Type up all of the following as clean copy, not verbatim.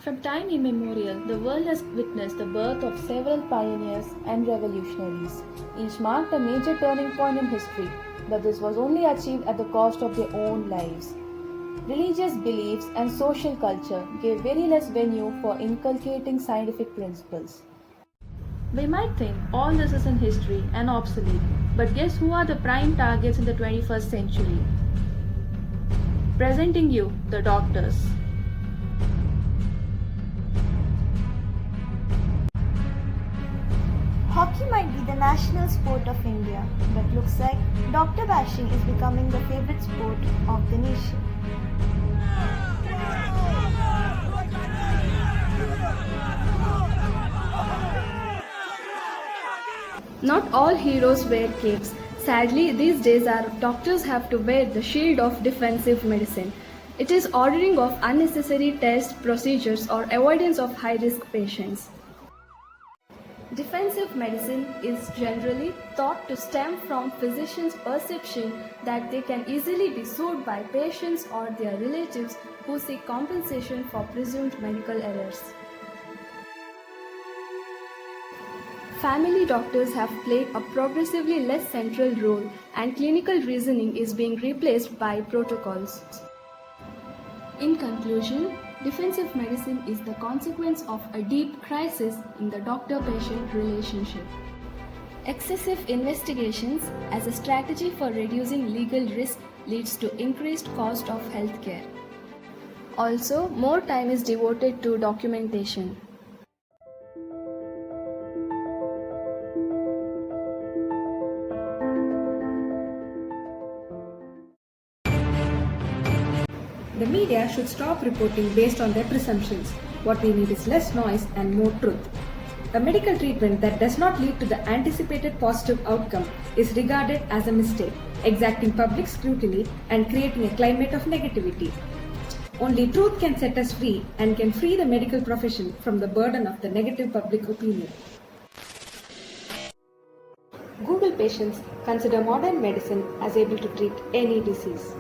From time immemorial, the world has witnessed the birth of several pioneers and revolutionaries. Each marked a major turning point in history, but this was only achieved at the cost of their own lives. Religious beliefs and social culture gave very less venue for inculcating scientific principles. We might think all this is in history and obsolete, but guess who are the prime targets in the 21st century? Presenting you, the doctors. Hockey might be the national sport of India, but looks like doctor bashing is becoming the favorite sport of the nation. Not all heroes wear capes. Sadly, these days our doctors have to wear the shield of defensive medicine. It is ordering of unnecessary tests, procedures, or avoidance of high-risk patients. Defensive medicine is generally thought to stem from physicians' perception that they can easily be sued by patients or their relatives who seek compensation for presumed medical errors. Family doctors have played a progressively less central role, and clinical reasoning is being replaced by protocols. In conclusion, defensive medicine is the consequence of a deep crisis in the doctor-patient relationship. Excessive investigations as a strategy for reducing legal risk leads to increased cost of healthcare. Also, more time is devoted to documentation. The media should stop reporting based on their presumptions. What we need is less noise and more truth. A medical treatment that does not lead to the anticipated positive outcome is regarded as a mistake, exacting public scrutiny and creating a climate of negativity. Only truth can set us free and can free the medical profession from the burden of the negative public opinion. Google patients consider modern medicine as able to treat any disease.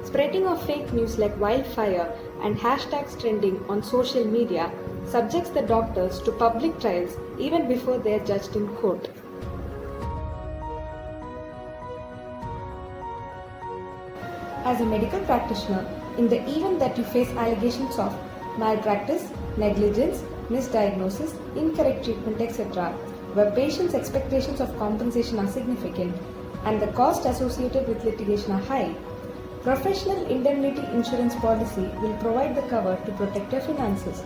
Spreading of fake news like wildfire and hashtags trending on social media subjects the doctors to public trials even before they are judged in court. As a medical practitioner, in the event that you face allegations of malpractice, negligence, misdiagnosis, incorrect treatment, etc., where patients' expectations of compensation are significant and the costs associated with litigation are high, professional indemnity insurance policy will provide the cover to protect your finances.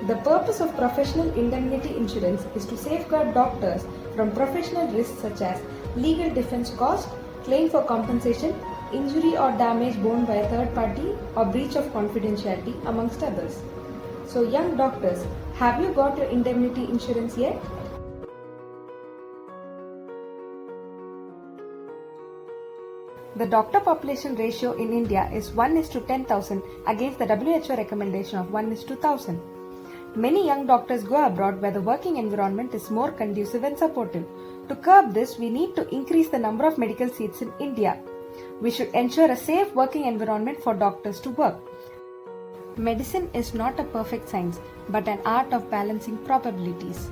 The purpose of professional indemnity insurance is to safeguard doctors from professional risks such as legal defense costs, claim for compensation, injury or damage borne by a third party, or breach of confidentiality, amongst others. So, young doctors, have you got your indemnity insurance yet? The doctor population ratio in India is 1:10,000 against the WHO recommendation of 1:1000. Many young doctors go abroad where the working environment is more conducive and supportive. To curb this, we need to increase the number of medical seats in India. We should ensure a safe working environment for doctors to work. Medicine is not a perfect science, but an art of balancing probabilities.